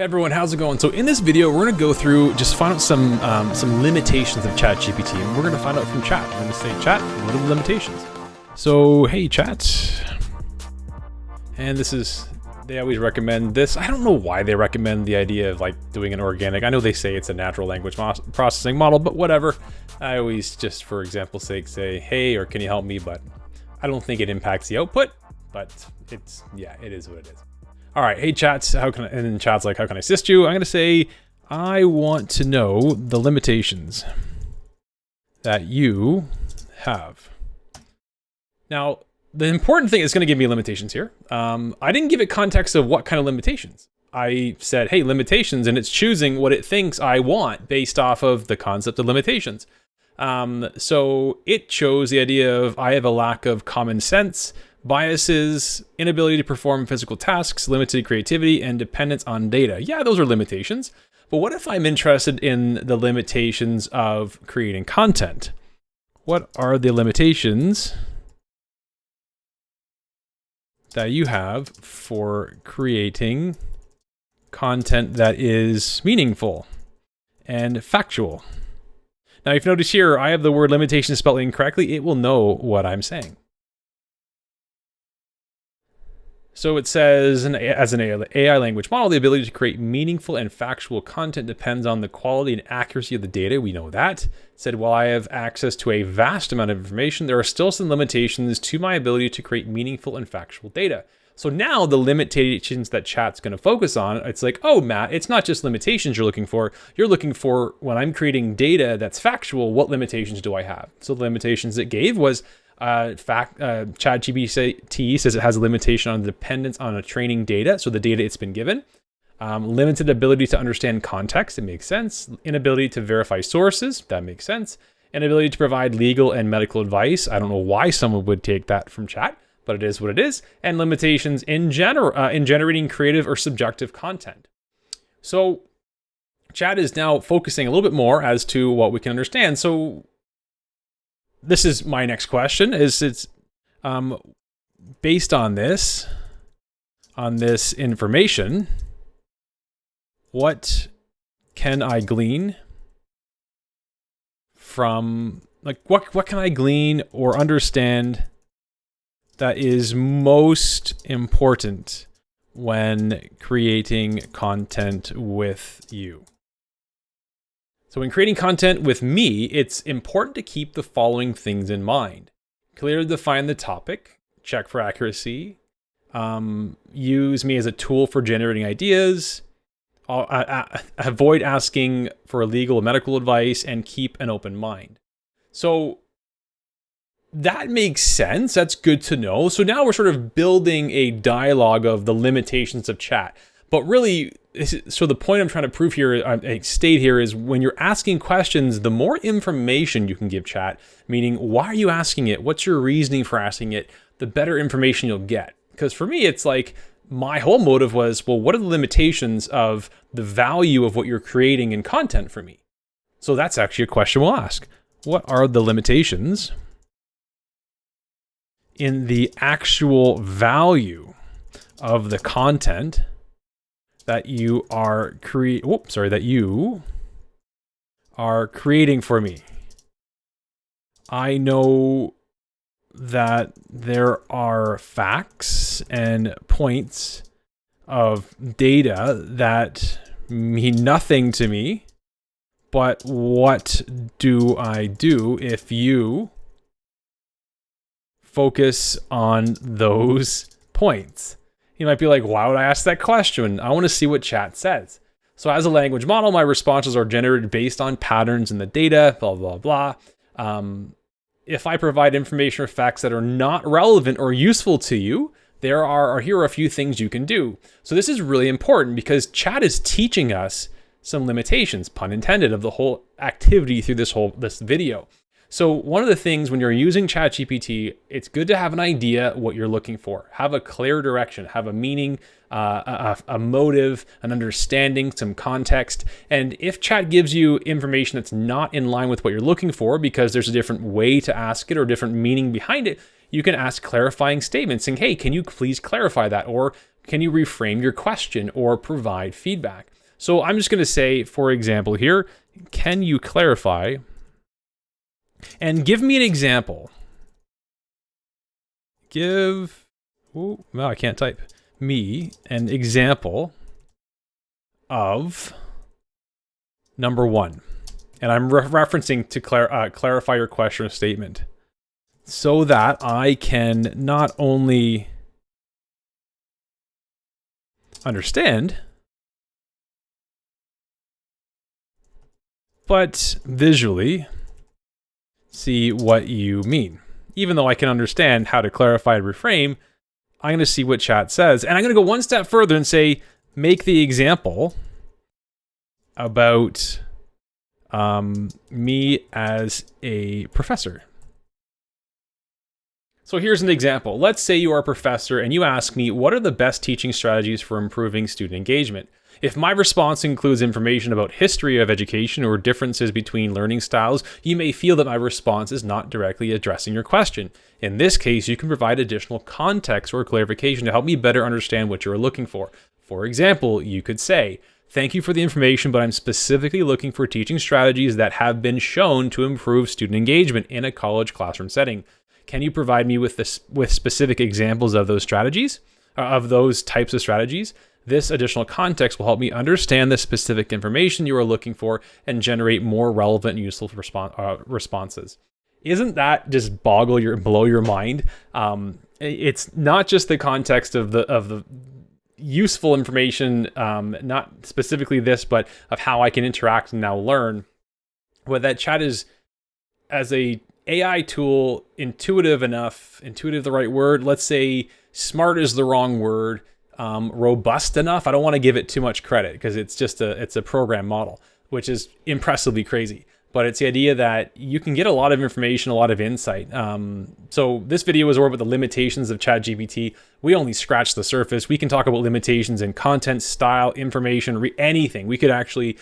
Hey everyone, how's it going? So in this video, we're going to go through, just find out some limitations of ChatGPT, and we're going to find out from chat. I'm going to say, chat, what are the limitations? So, hey chat, and this is, they always recommend this. I don't know why they recommend the idea of like doing an organic. I know they say it's a natural language processing model, but whatever. I always just, for example's sake, say, hey, or can you help me? But I don't think it impacts the output, but it's, yeah, it is what it is. All right, hey chats, how can I, and then chat's like, how can I assist you? I'm gonna say, I want to know the limitations that you have. Now, the important thing is gonna give me limitations here. I didn't give it context of what kind of limitations. I said, hey, limitations, and it's choosing what it thinks I want based off of the concept of limitations. So it chose the idea of, I have a lack of common sense, biases, inability to perform physical tasks, limited creativity, and dependence on data. Yeah, those are limitations. But what if I'm interested in the limitations of creating content? What are the limitations that you have for creating content that is meaningful and factual? Now, if you notice here, I have the word limitation spelled incorrectly. It will know what I'm saying. So it says, as an AI language model, the ability to create meaningful and factual content depends on the quality and accuracy of the data. We know that. It said, while I have access to a vast amount of information, there are still some limitations to my ability to create meaningful and factual data. So now the limitations that chat's going to focus on, it's like, oh, Matt, it's not just limitations you're looking for. You're looking for, when I'm creating data that's factual, what limitations do I have? So the limitations it gave was, ChatGPT says it has a limitation on the dependence on a training data, so the data it's been given. Limited ability to understand context, it makes sense. Inability to verify sources, that makes sense. Inability to provide legal and medical advice. I don't know why someone would take that from chat, but it is what it is. And limitations in generating creative or subjective content. So chat is now focusing a little bit more as to what we can understand. So this is my next question, is it's based on this information, what can I glean from, like, what can I glean or understand that is most important when creating content with you? So when creating content with me, it's important to keep the following things in mind. Clearly define the topic, check for accuracy, use me as a tool for generating ideas, avoid asking for legal or medical advice, and keep an open mind. So that makes sense. That's good to know. So now we're sort of building a dialogue of the limitations of chat. But really, so the point I'm trying to prove here, state here, is when you're asking questions, the more information you can give chat, meaning why are you asking it? What's your reasoning for asking it? The better information you'll get. Because for me, it's like my whole motive was, well, what are the limitations of the value of what you're creating in content for me? So that's actually a question we'll ask. What are the limitations in the actual value of the content that you are creating for me? I know that there are facts and points of data that mean nothing to me, but what do I do if you focus on those points? You might be like, why would I ask that question? I want to see what chat says. So as a language model, my responses are generated based on patterns in the data, blah, blah, blah. If I provide information or facts that are not relevant or useful to you, here are a few things you can do. So this is really important because chat is teaching us some limitations, pun intended, of the whole activity through this video. So one of the things when you're using ChatGPT, it's good to have an idea what you're looking for. Have a clear direction, have a meaning, a motive, an understanding, some context. And if chat gives you information that's not in line with what you're looking for because there's a different way to ask it or different meaning behind it, you can ask clarifying statements saying, hey, can you please clarify that? Or Can you reframe your question or provide feedback? So I'm just going to say, for example here, can you clarify and give me an example? I can't type. Me an example of number 1. And I'm referencing to clarify your question or statement so that I can not only understand, but visually see what you mean. Even though I can understand how to clarify and reframe, I'm going to see what chat says. And I'm going to go one step further and say, make the example about me as a professor. So here's an example. Let's say you are a professor and you ask me, what are the best teaching strategies for improving student engagement? If my response includes information about history of education or differences between learning styles, you may feel that my response is not directly addressing your question. In this case, you can provide additional context or clarification to help me better understand what you're looking for. For example, you could say, thank you for the information, but I'm specifically looking for teaching strategies that have been shown to improve student engagement in a college classroom setting. Can you provide me with specific examples of those strategies, of those types of strategies? This additional context will help me understand the specific information you are looking for and generate more relevant and useful responses. Isn't that just blow your mind? It's not just the context of the useful information, not specifically this, but of how I can interact and now learn. But that chat is, as a AI tool, intuitive the right word. Let's say smart is the wrong word. Robust enough. I don't want to give it too much credit because it's a program model, which is impressively crazy. But it's the idea that you can get a lot of information, a lot of insight. So this video was more about the limitations of ChatGPT. We only scratched the surface. We can talk about limitations in content, style, information, anything. We could actually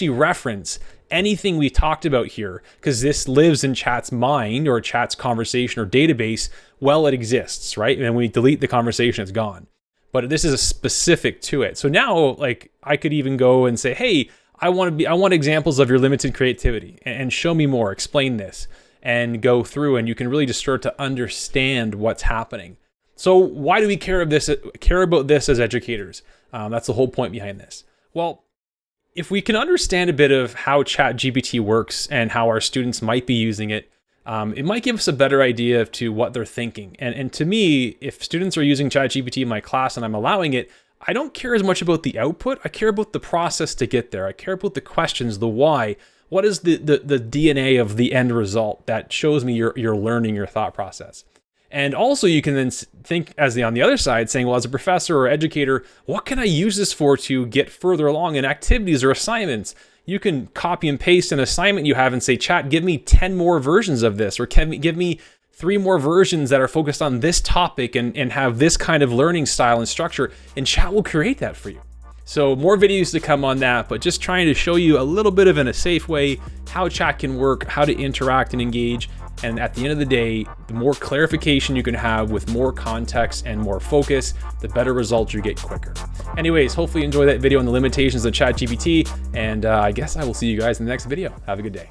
reference anything we talked about here because this lives in Chat's mind or Chat's conversation or database while it exists, right? And when we delete the conversation, it's gone. But this is a specific to it. So now, like, I could even go and say, hey, I want examples of your limited creativity and show me more, explain this, and go through, and you can really just start to understand what's happening. So why do we care about this as educators? That's the whole point behind this. Well, if we can understand a bit of how ChatGPT works and how our students might be using it, it might give us a better idea of to what they're thinking. And to me, if students are using ChatGPT in my class and I'm allowing it, I don't care as much about the output. I care about the process to get there. I care about the questions, the why. What is the DNA of the end result that shows me your learning, your thought process? And also you can then think on the other side saying, well, as a professor or educator, what can I use this for to get further along in activities or assignments? You can copy and paste an assignment you have and say, chat, give me 10 more versions of this, or give me 3 more versions that are focused on this topic and have this kind of learning style and structure, and chat will create that for you. So more videos to come on that, but just trying to show you a little bit of in a safe way how chat can work, how to interact and engage. And at the end of the day, the more clarification you can have with more context and more focus, the better results you get quicker. Anyways, hopefully you enjoy that video on the limitations of ChatGPT, and I guess I will see you guys in the next video. Have a good day.